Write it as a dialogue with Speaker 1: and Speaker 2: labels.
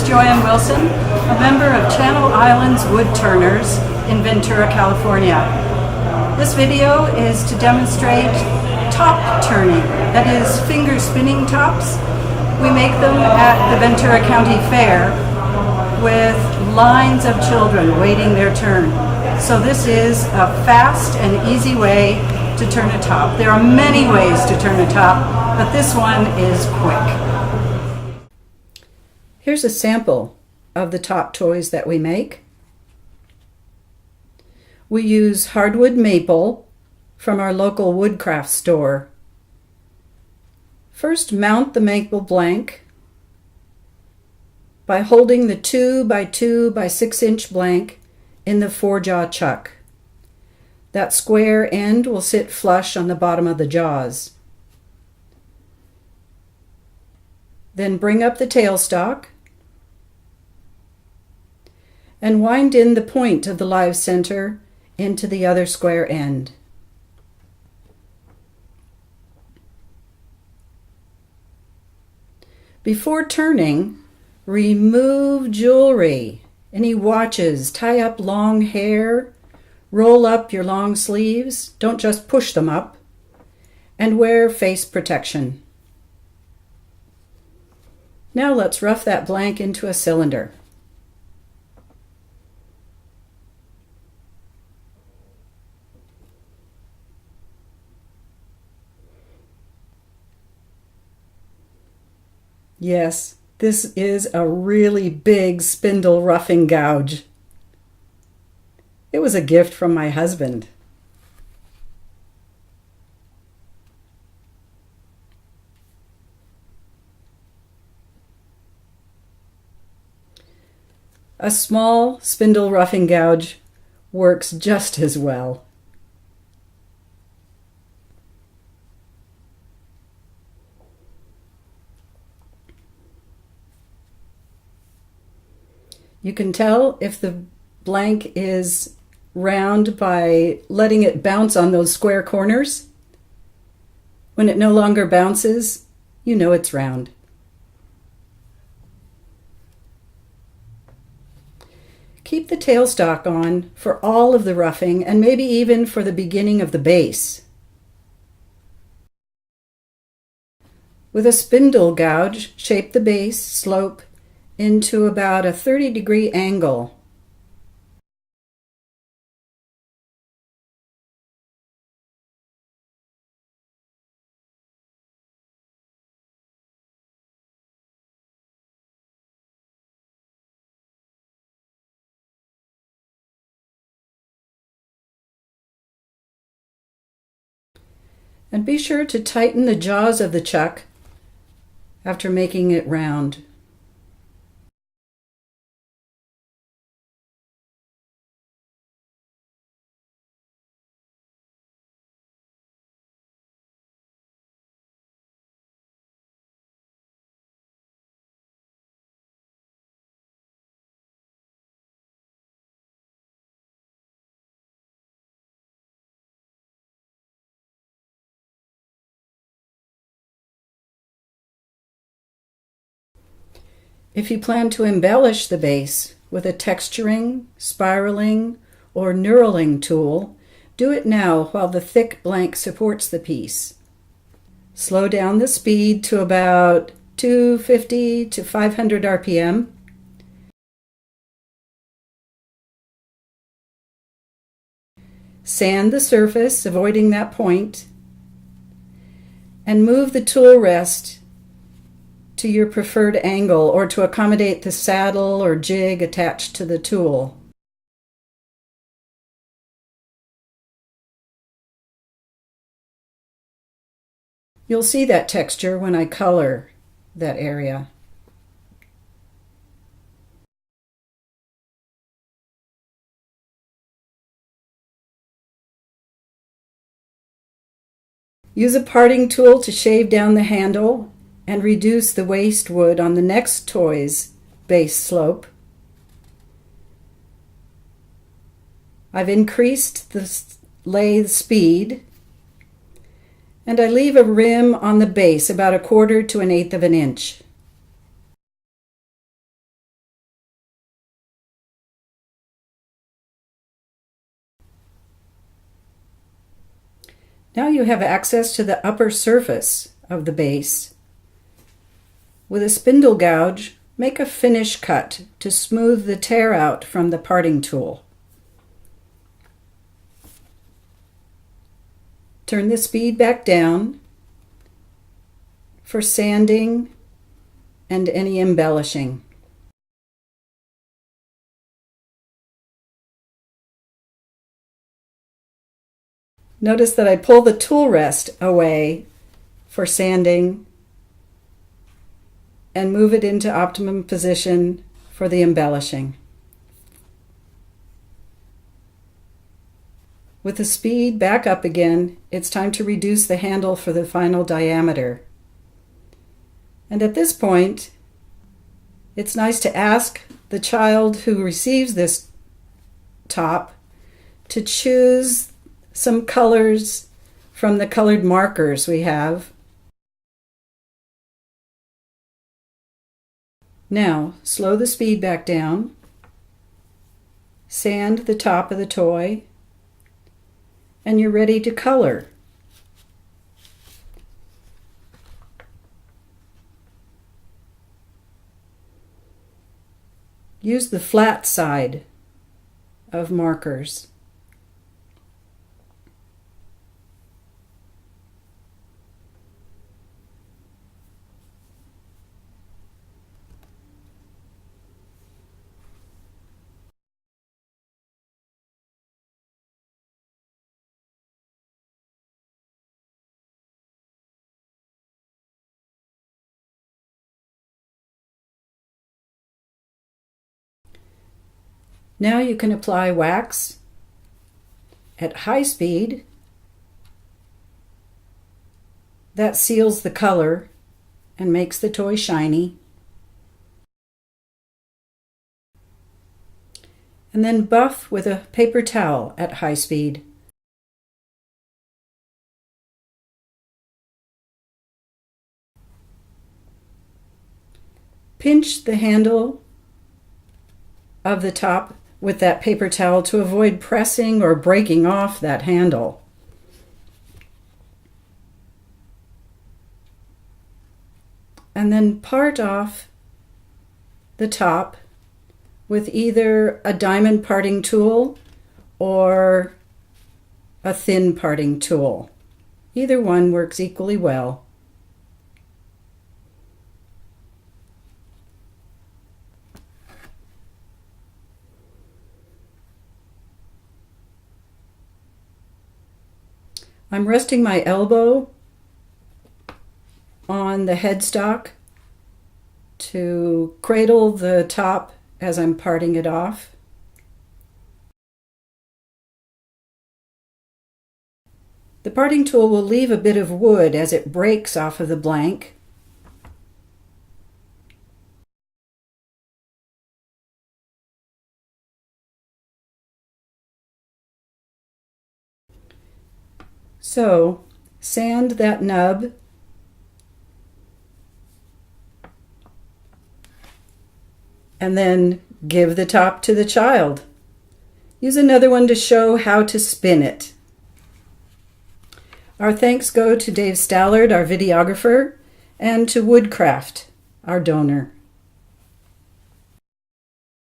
Speaker 1: Joanne Wilson, a member of Channel Islands Woodturners in Ventura, California. This video is to demonstrate top turning, that is finger spinning tops. We make them at the Ventura County Fair with lines of children waiting their turn. So this is a fast and easy way to turn a top. There are many ways to turn a top, but this one is quick. Here's a sample of the top toys that we make. We use hardwood maple from our local woodcraft store. First, mount the maple blank by holding the 2 by 2 by 6 inch blank in the 4-jaw chuck. That square end will sit flush on the bottom of the jaws. Then bring up the tailstock and wind in the point of the live center into the other square end. Before turning, remove jewelry, any watches, tie up long hair, roll up your long sleeves, don't just push them up, and wear face protection. Now let's rough that blank into a cylinder. Yes, this is a really big spindle roughing gouge. It was a gift from my husband. A small spindle roughing gouge works just as well. You can tell if the blank is round by letting it bounce on those square corners. When it no longer bounces, you know it's round. Keep the tailstock on for all of the roughing and maybe even for the beginning of the base. With a spindle gouge, shape the base slope into about a 30-degree angle. And be sure to tighten the jaws of the chuck after making it round. If you plan to embellish the base with a texturing, spiraling, or knurling tool, do it now while the thick blank supports the piece. Slow down the speed to about 250 to 500 RPM. Sand the surface, avoiding that point, and move the tool rest to your preferred angle or to accommodate the saddle or jig attached to the tool. You'll see that texture when I color that area. Use a parting tool to shave down the handle and reduce the waste wood on the next toy's base slope. I've increased the lathe speed, and I leave a rim on the base about 1/4 to 1/8 of an inch. Now you have access to the upper surface of the base. With a spindle gouge, make a finish cut to smooth the tear out from the parting tool. Turn the speed back down for sanding and any embellishing. Notice that I pull the tool rest away for sanding and move it into optimum position for the embellishing. With the speed back up again, it's time to reduce the handle for the final diameter. And at this point, it's nice to ask the child who receives this top to choose some colors from the colored markers we have. Now, slow the speed back down, sand the top of the toy, and you're ready to color. Use the flat side of markers. Now you can apply wax at high speed. That seals the color and makes the toy shiny. And then buff with a paper towel at high speed. Pinch the handle of the top with that paper towel to avoid pressing or breaking off that handle. And then part off the top with either a diamond parting tool or a thin parting tool. Either one works equally well. I'm resting my elbow on the headstock to cradle the top as I'm parting it off. The parting tool will leave a bit of wood as it breaks off of the blank. So, sand that nub and then give the top to the child. Use another one to show how to spin it. Our thanks go to Dave Stallard, our videographer, and to Woodcraft, our donor.